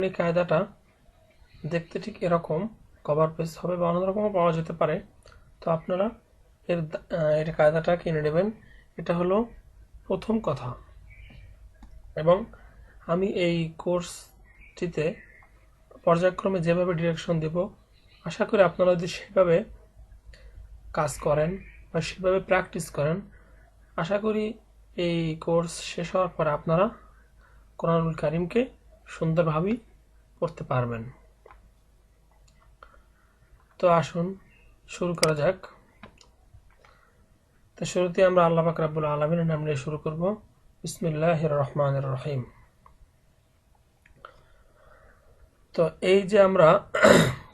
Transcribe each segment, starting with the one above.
এই কায়দাটা দেখতে ঠিক এরকম কভার পেজ হবে বা অন্যরকমও পাওয়া যেতে পারে। তো আপনারা এর কায়দাটা কিনে নেবেন। এটা হলো প্রথম কথা। এবং আমি এই কোর্সটিতে পর্যায়ক্রমে যেভাবে ডিরেকশন দেব, আশা করি আপনারা যদি সেভাবে কাজ করেন বা সেভাবে প্র্যাকটিস করেন, আশা করি এই কোর্স শেষ হওয়ার পরে আপনারা কোরআনুল কারিমকে সুন্দরভাবেই পড়তে পারবেন। তো আসুন শুরু করা যাক। তো শুরুতে আমরা আল্লাহ পাক রব্বুল আলামিনের নাম নিয়ে শুরু করব। বিসমিল্লাহির রহমানির রহিম। তো এই যে আমরা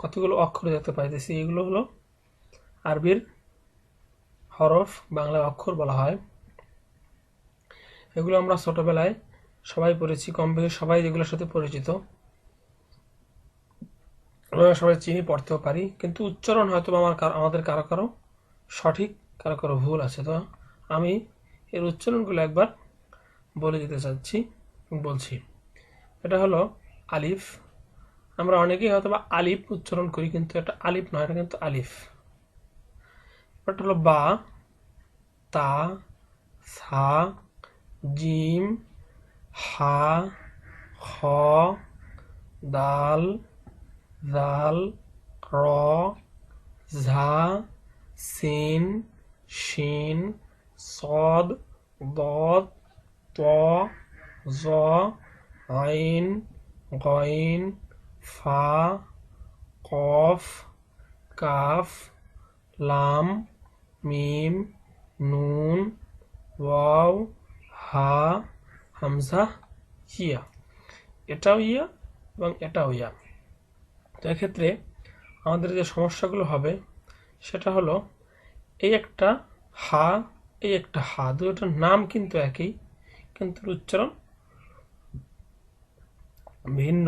কতগুলো অক্ষর দেখতে পাইতেছি, এগুলো হলো আরবির হরফ, বাংলায় অক্ষর বলা হয়। এগুলো আমরা ছোটবেলায় সবাই পড়েছি, কম বেশি সবাই যেগুলোর সাথে পরিচিত, আমরা সবাই চিনি, পড়তেও পারি, কিন্তু উচ্চারণ হয়তো আমাদের কারো কারো সঠিক, কারো কারো ভুল আছে। তো আমি এর উচ্চারণগুলো একবার বলে দিতে চাচ্ছি, বলছি। এটা হলো আলিফ। আমরা অনেকেই হয়তো বা আলিফ উচ্চারণ করি, কিন্তু এটা আলিফ নয়, এটা কিন্তু আলিফ। এটা হলো বা, তা, সা, জিম, হা, খ, দাল, জাল, র, ঝা, সিন, শিন, সদ, দদ, ত, জ, আইন, গইন, ফা, কফ, কাফ, লাম, মিম, নুন, ওয়াও, হা, হামজা, ইয়া। এটাও ইয়া এবং এটাও ইয়া। তো এক্ষেত্রে আমাদের যে সমস্যাগুলো হবে সেটা হলো, এই একটা হা, এই একটা হা, দুটোর নাম কিন্তু একই, কিন্তু উচ্চারণ ভিন্ন।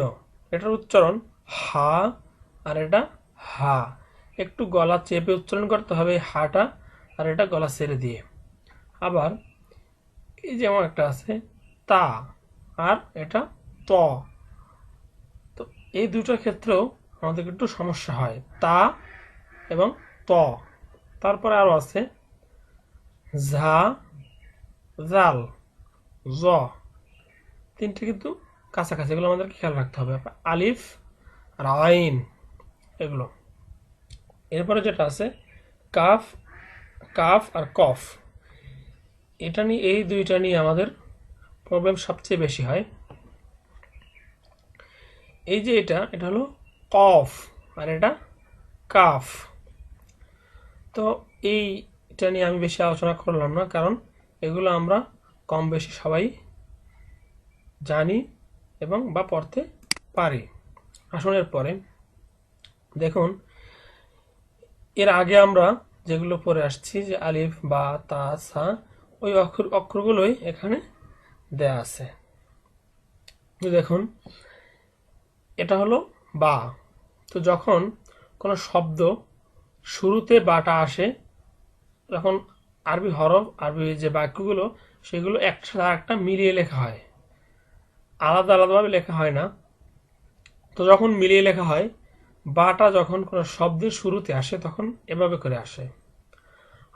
এটার উচ্চারণ হা আর এটা হা। একটু গলা চেপে উচ্চারণ করতে হবে হাটা, আর এটা গলা ছেড়ে দিয়ে। আবার এই যেমন একটা আছে তা, আর এটা ত। তো এই দুটোর ক্ষেত্রেও আমাদের একটু সমস্যা হয়, তা এবং ত। তারপরে আরো আছে ঝা, জাল, জ। তিনটে কিন্তু কাছাকাছি, এগুলো আমাদেরকে খেয়াল রাখতে হবে। আলিফ আর আইন, এগুলো। এরপরে যেটা আছে কাফ, কাফ আর কফ, এটা নিয়ে, এই দুইটা নিয়ে আমাদের প্রবলেম সবচেয়ে বেশি হয়। এই যে এটা হলো কফ আর এটা কাফ। তো এইটা নিয়ে আমি বেশি আলোচনা করলাম না, কারণ এগুলো আমরা কম বেশি সবাই জানি এবং বা পড়তে পারি। আসুন এরপরে দেখুন, এর আগে আমরা যেগুলো পড়ে আসছি, যে আলিফ, বা, তা, সা, ওই অক্ষরগুলোই এখানে দেয়া আছে। দেখুন, এটা হলো বা। তো যখন কোনো শব্দ শুরুতে বাটা আসে, তখন আরবি হরফ, আরবি যে বাক্যগুলো, সেগুলো একটা সাথে আরেকটা মিলিয়ে লেখা হয়, আলাদা আলাদাভাবে লেখা হয় না। তো যখন মিলিয়ে লেখা হয়, বাটা যখন কোনো শব্দের শুরুতে আসে তখন এভাবে করে আসে,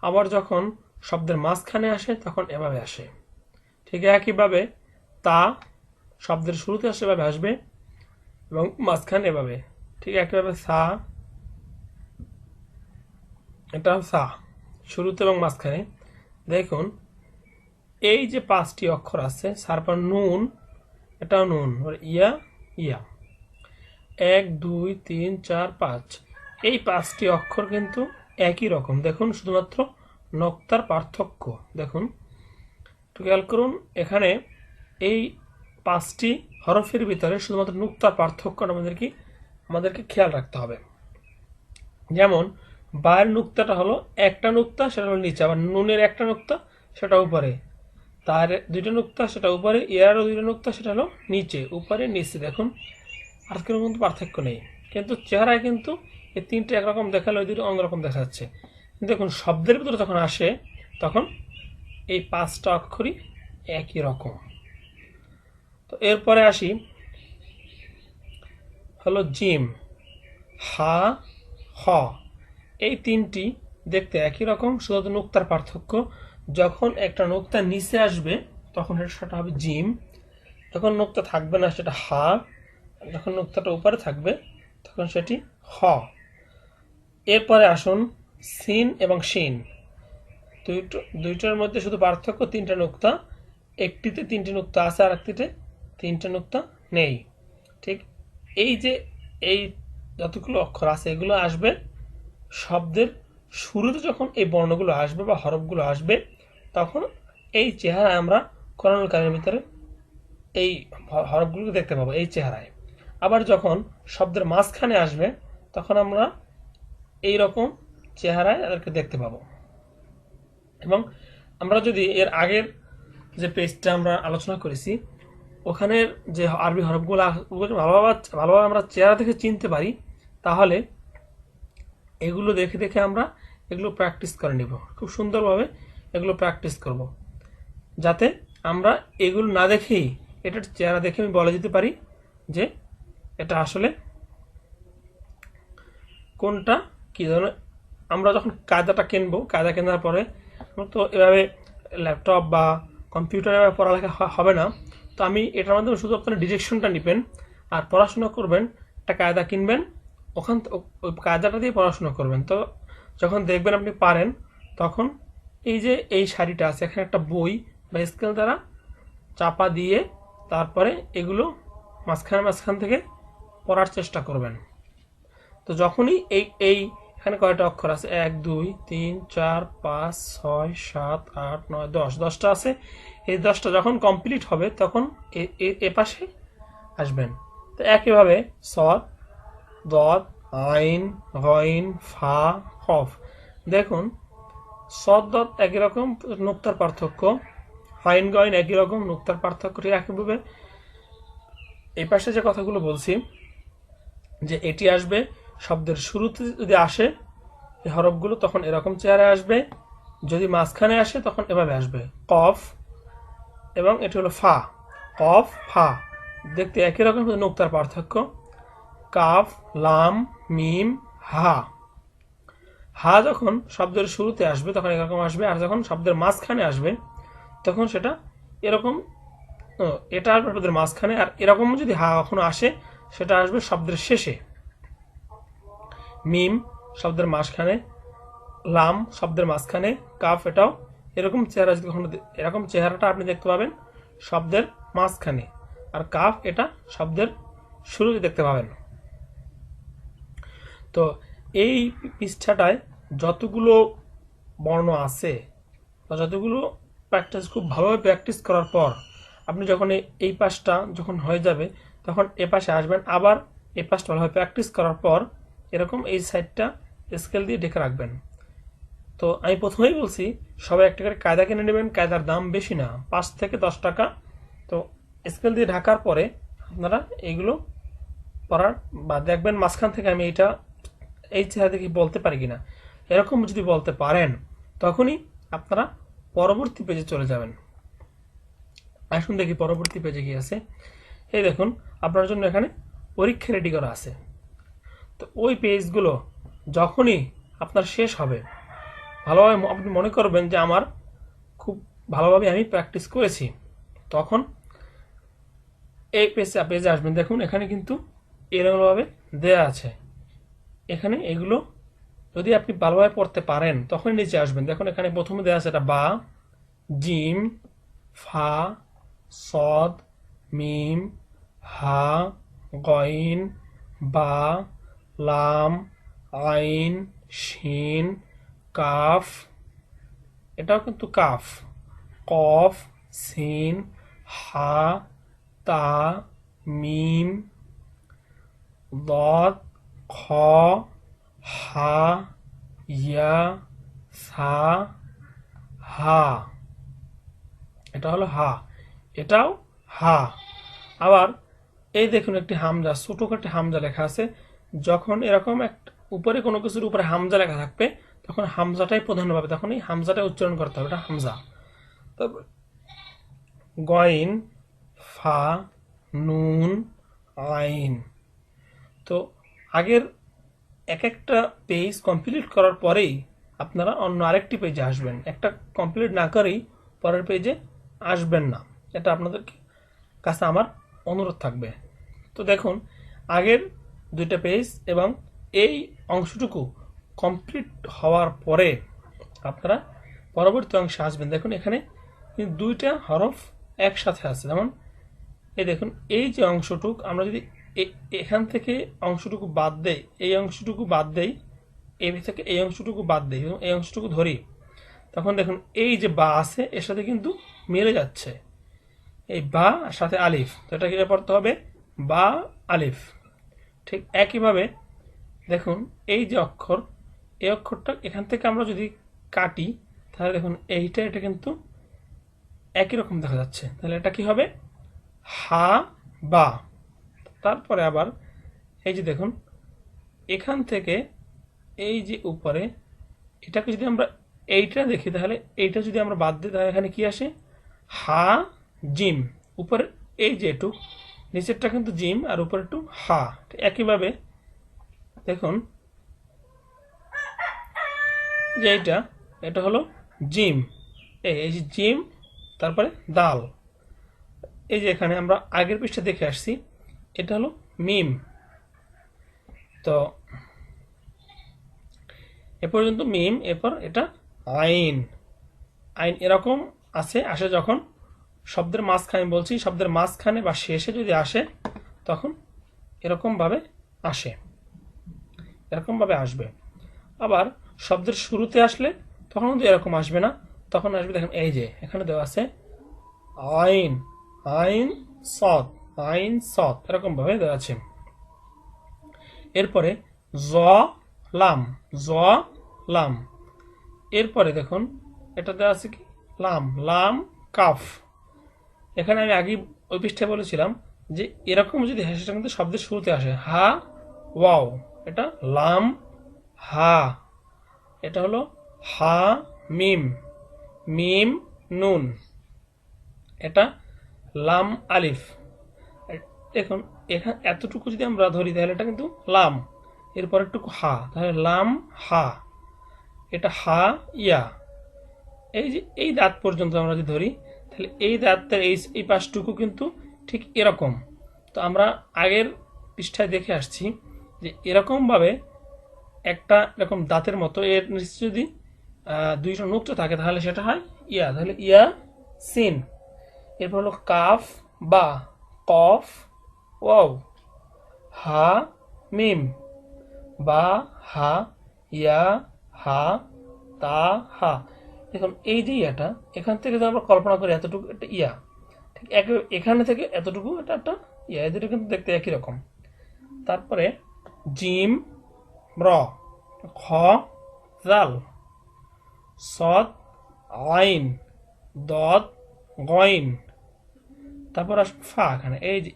আবার যখন শব্দের মাঝখানে আসে তখন এভাবে আসে। ঠিক একইভাবে তা শব্দের শুরুতে আসে এভাবে আসবে, এবং মাঝখানে এভাবে। ঠিক একইভাবে সা, এটা সা শুরুতে এবং মাঝখানে। দেখুন, এই যে পাঁচটি অক্ষর আছে, তারপর নুন, এটাও নুন, ইয়া, ইয়া, 1 2 3 4 5, এই পাঁচটি অক্ষর কিন্তু একই রকম। দেখুন, শুধুমাত্র নক্তার পার্থক্য। দেখুন, একটু খেয়াল করুন, এখানে এই পাঁচটি হরফের ভিতরে শুধুমাত্র নুক্তার পার্থক্য আমাদেরকে খেয়াল রাখতে হবে। যেমন বায়ের নুক্তাটা হলো একটা নুক্তা, সেটা হলো নিচে, আবার নুনের একটা নুক্তা, সেটা উপরে, তার দুইটা নুক্তা, সেটা উপরে, ইয়ারও দুইটা নুক্তা, সেটা হলো নিচে, উপরে, নিচে। দেখুন, আর কোনো কিন্তু পার্থক্য নেই, কিন্তু চেহারায় কিন্তু এই তিনটে একরকম দেখালে ওই দুটো অন্যরকম দেখা যাচ্ছে। কিন্তু দেখুন, শব্দের ভিতরে যখন আসে তখন এই পাঁচটা অক্ষরই একই রকম। তো এরপরে আসি হলো জিম, হা, হ। এই তিনটি দেখতে একই রকম, শুধু নুক্তার পার্থক্য। যখন একটা নুক্তা নিচে আসবে তখন সেটা হবে জিম, যখন নুক্তা থাকবে না সেটা হা, যখন নুক্তাটা উপরে থাকবে তখন সেটি হ। এরপরে আসুন সিন এবং শিন। দুইটার মধ্যে শুধু পার্থক্য তিনটা নুক্তা, একটিতে তিনটি নুক্তা আছে আর একটিতে তিনটা নুক্তা নেই। ঠিক এই যে এই যতগুলো অক্ষর আছে এগুলো আসবে শব্দের শুরুতে, যখন এই বর্ণগুলো আসবে বা হরফগুলো আসবে তখন এই চেহারায় আমরা কোরআনুল কারীমের ভিতরে এই হরফগুলো দেখতে পাবো এই চেহারায়। আবার যখন শব্দের মাঝখানে আসবে তখন আমরা এই রকম চেহারায় তাদেরকে দেখতে পাবো। এবং আমরা যদি এর আগের যে পেজটা আমরা আলোচনা করেছি ওখানের যে আরবি হরফগুলো ভালোভাবে আমরা চেহারা দেখে চিনতে পারি, তাহলে এগুলো দেখে দেখে আমরা এগুলো প্র্যাকটিস করে নিব, খুব সুন্দরভাবে এগুলো প্র্যাকটিস করব, যাতে আমরা এগুলো না দেখেই এটার চেহারা দেখে আমি বলে দিতে পারি যে এটা আসলে কোনটা কী ধরনের। আমরা যখন কায়দাটা কিনবো, কায়দা কেনার পরে তো এভাবে ল্যাপটপ বা কম্পিউটারে পড়ালেখা হবে না, তো আমি এটার মাধ্যমে শুধু আপনার ডিরেকশনটা নেবেন আর পড়াশোনা করবেন। একটা কায়দা কিনবেন, ওখান ওই কায়দাটা দিয়ে পড়াশোনা করবেন। তো যখন দেখবেন আপনি পারেন, তখন এই যে এই শাড়িটা আছে এখানে একটা বই বা স্কেল দ্বারা চাপা দিয়ে তারপরে এগুলো মাঝখান থেকে পড়ার চেষ্টা করবেন। তো যখনই এই এখানে কয়টা অক্ষর আছে, 1 2 3 4 5 6 7 8 9 10, 10টা আছে। এই 10টা যখন কমপ্লিট হবে তখন এ পাশে আসবেন। তো একইভাবে সদ, দদ, আইন, গইন, ফা, কফ। দেখুন সদ দদ একই রকম, নুক্তার পার্থক্য। আইন গইন একই রকম, নুক্তার পার্থক্য। ঠিক একইভাবে এই পাশে যে কথাগুলো বলছি যে এটি আসবে শব্দের শুরুতে, যদি আসে এই হরফগুলো তখন এরকম চেহারায় আসবে, যদি মাঝখানে আসে তখন এভাবে আসবে কফ, এবং এটি হলো ফা, কফ ফা। দেখতে একই রকম, নুক্তার পার্থক্য। কাফ, লাম, মিম, হা। হা যখন শব্দের শুরুতে আসবে তখন এরকম আসবে, আর যখন শব্দের মাঝখানে আসবে তখন সেটা এরকম, এটা আসবে শব্দের মাঝখানে, আর এরকম যদি হা কখনো আসে সেটা আসবে শব্দের শেষে। মিম শব্দের মাঝখানে, লাম শব্দের মাঝখানে, কাফ এটাও এরকম চেহারা। যদি কখনো এরকম চেহারাটা আপনি দেখতে পাবেন শব্দের মাঝখানে, আর কাফ এটা শব্দের শুরুতে দেখতে পাবেন। তো এই পৃষ্ঠাটায় যতগুলো বর্ণ আছে বা যতগুলো প্র্যাকটিস, খুব ভালোভাবে প্র্যাকটিস করার পর আপনি যখন এই পাশটা যখন হয়ে যাবে তখন এ পাশে আসবেন, আবার এই পাশটা ভালোভাবে প্র্যাকটিস করার পর এরকম এই সাইডটা স্কেল দিয়ে ঢেকে রাখবেন। তো আমি প্রথমেই বলছি সবাই একটা করে কায়দা কিনে নেবেন, কায়দার দাম বেশি না, 5 থেকে 10 টাকা। তো স্কেল দিয়ে ঢাকার পরে আপনারা এইগুলো পড়ার বা দেখবেন মাঝখান থেকে আমি এই চেহারা দেখে বলতে পারি কিনা। এরকম যদি বলতে পারেন তখনই আপনারা পরবর্তী পেজে চলে যাবেন। আসুন দেখি পরবর্তী পেজে কি আছে। এই দেখুন আপনার জন্য এখানে পরীক্ষা রেডি করা আছে। তো ওই পেজগুলো যখনই আপনার শেষ হবে, ভালোভাবে আপনি মনে করবেন যে আমার খুব ভালোভাবে আমি প্র্যাকটিস করেছি, তখন এই পেজে আসবেন। দেখুন এখানে কিন্তু এরকমভাবে দেয়া আছে। এখানে এগুলো যদি আপনি ভালোভাবে পড়তে পারেন তখন নিচে আসবেন। দেখুন এখানে প্রথমে দেওয়া আছে এটা বা, জিম, ফা, সদ, মিম, হা, গইন, বা, লাম, আইন, শিন, কাফ, এটাও কিন্তু কাফ, কফ, সিন, হা, তা, মিম, দদ, খ, হা, ইয়া, সা, হা। এটা হলো হা, এটাও হা। আবার এই দেখুন একটি হামজা, ছোটখাটো হামজা লেখা আছে। যখন এরকম একটা উপরে কোনো কিছুর উপরে হামজা লেখা থাকবে তখন হামজাটাই প্রধান পাবে, তখন এই হামজাটাই উচ্চারণ করতে হবে, এটা হামজা। তারপর গইন, ফা, নুন, আইন। তো আগের এক একটা পেজ কমপ্লিট করার পরেই আপনারা অন্য আরেকটি পেজে আসবেন, একটা কমপ্লিট না করেই পরের পেজে আসবেন না। এটা আপনাদের কাছে আমার অনুরোধ থাকবে। তো দেখুন, আগের দুইটা পেজ এবং এই অংশটুকু কমপ্লিট হওয়ার পরে আপনারা পরবর্তী অংশে আসবেন। দেখুন এখানে কিন্তু দুইটা হরফ একসাথে আছে। যেমন এই দেখুন, এই যে অংশটুকু আমরা যদি এখান থেকে অংশটুকু বাদ দেই, এই অংশটুকু বাদ দেই, এই থেকে এই অংশটুকু বাদ দেই এবং এই অংশটুকু ধরি, তখন দেখুন এই যে বা আছে এর সাথে কিন্তু মিলে যাচ্ছে, এই বা সাথে আলিফ। তো এটা কি পড়তে হবে? বা আলিফ। ঠিক একইভাবে দেখুন এই যে অক্ষর, এই অক্ষরটা এখান থেকে আমরা যদি কাটি তাহলে দেখুন এটা কিন্তু একই রকম দেখা যাচ্ছে। তাহলে এটা কি হবে? হা বা। তারপরে আবার এই যে দেখুন এখান থেকে এই যে উপরে এটাকে যদি আমরা এইটা দেখি তাহলে এইটা যদি আমরা বাদ দিই তাহলে এখানে কি আসে? হা জিম। উপরে এই যে একটু নিচেরটা কিন্তু জিম আর উপরে একটু হা। একইভাবে দেখুন যে এটা হলো জিম, এই যে জিম, তারপরে দাল। এই যে এখানে আমরা আগের পৃষ্ঠা দেখে আসছি, এটা হলো মিম। তো এ পর্যন্ত মিম, এরপর এটা আইন। আইন এরকম আসে যখন শব্দের মাঝখানে, বলছি শব্দের মাঝখানে বা শেষে যদি আসে তখন এরকমভাবে আসে, এরকমভাবে আসবে। আবার শব্দের শুরুতে আসলে তখন কিন্তু এরকম আসবে না, তখন আসবে দেখেন এই যে এখানে দেওয়া আছে আইন, আইন সদ, আইন সদ, এরকমভাবে দেওয়া আছে। এরপরে জ লাম, জ লাম। এরপরে দেখুন এটা দেওয়া আছে কি লাম, লাম কাফ। এখানে আমি আগে ওই পৃষ্ঠায় বলেছিলাম যে এরকম যদি হয় সেটা কিন্তু শব্দের শুরুতে আসে, হা ওয়াও, এটা লাম হা। এটা হলো হা মিম, মিম নুন, এটা লাম আলিফ। দেখুন এখানে এতটুকু যদি আমরা ধরি তাহলে এটা কিন্তু লাম, এরপর একটু হা, তাহলে লাম হা। এটা হা ইয়া। এই যে এই দাঁত পর্যন্ত আমরা যদি ধরি তাহলে এই দাঁতটা এই পাশটুকু কিন্তু ঠিক এরকম। তো আমরা আগের পৃষ্ঠায় দেখে আসছি যে এরকমভাবে একটা এরকম দাঁতের মতো এর নিচে যদি দুইটা নুক্তা থাকে তাহলে সেটা হয় ইয়া, তাহলে ইয়া সিন। এরপর হলো কাফ বা, কফ ওয়াও, হা মিম, বা হা ইয়া হা তা হা। দেখুন এই যে ইয়াটা এখান থেকে যদি আমরা কল্পনা করি এতটুকু একটা ইয়া, ঠিক এখানে থেকে এতটুকু এটা একটা ইয়া, এদের কিন্তু দেখতে একই রকম। তারপরে জিম র, খ জাল, সদ আইন, দদ গইন, তারপর আসবে ফা। এখানে এই যে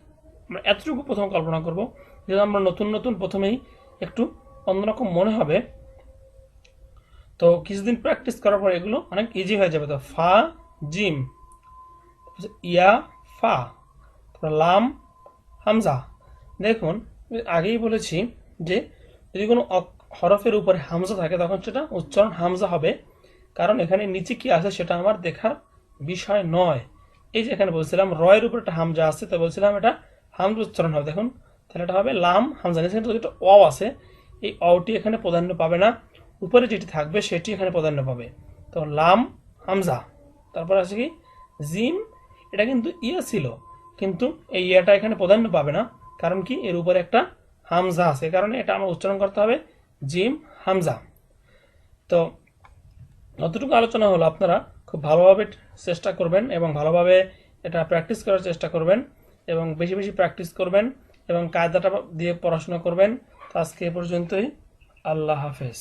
আমরা এতটুকু প্রথম কল্পনা করব, যেহেতু আমরা নতুন নতুন প্রথমেই একটু অন্যরকম মনে হবে, তো কিছুদিন প্র্যাকটিস করার পর এগুলো অনেক ইজি হয়ে যাবে। তো ফা জিম, ইয়া ফা, তারপর লাম হামজা। দেখুন আগেই বলেছি যে যদি কোনো হরফের উপরে হামজা থাকে তখন সেটা উচ্চারণ হামজা হবে, কারণ এখানে নিচে কি আছে সেটা আমার দেখার বিষয় নয়। এই যে এখানে বলছিলাম রয়ের উপর একটা হামজা আছে, তো বলছিলাম এটা হামজা উচ্চারণ হবে। দেখুন তাহলে এটা হবে লাম হামজা। নিচে কিন্তু যেটা অ আছে, এই অটি এখানে প্রাধান্য পাবে না, উপরে যেটি থাকবে সেটি এখানে প্রাধান্য পাবে। তো লাম হামজা, তারপর আছে কি জিম। এটা কিন্তু ইয়া ছিল, কিন্তু এই ইয়াটা এখানে প্রাধান্য পাবে না, কারণ কি এর উপরে একটা হামজা আছে, কারণে এটা আমার উচ্চারণ করতে হবে জিম হামজা। তো যতটুকু আলোচনা হলো আপনারা খুব ভালোভাবে চেষ্টা করবেন এবং ভালোভাবে এটা প্র্যাকটিস করার চেষ্টা করবেন এবং বেশি বেশি প্র্যাকটিস করবেন এবং কায়দাটা দিয়ে পড়াশোনা করবেন। তো আজকে এ পর্যন্তই, আল্লাহ হাফেজ।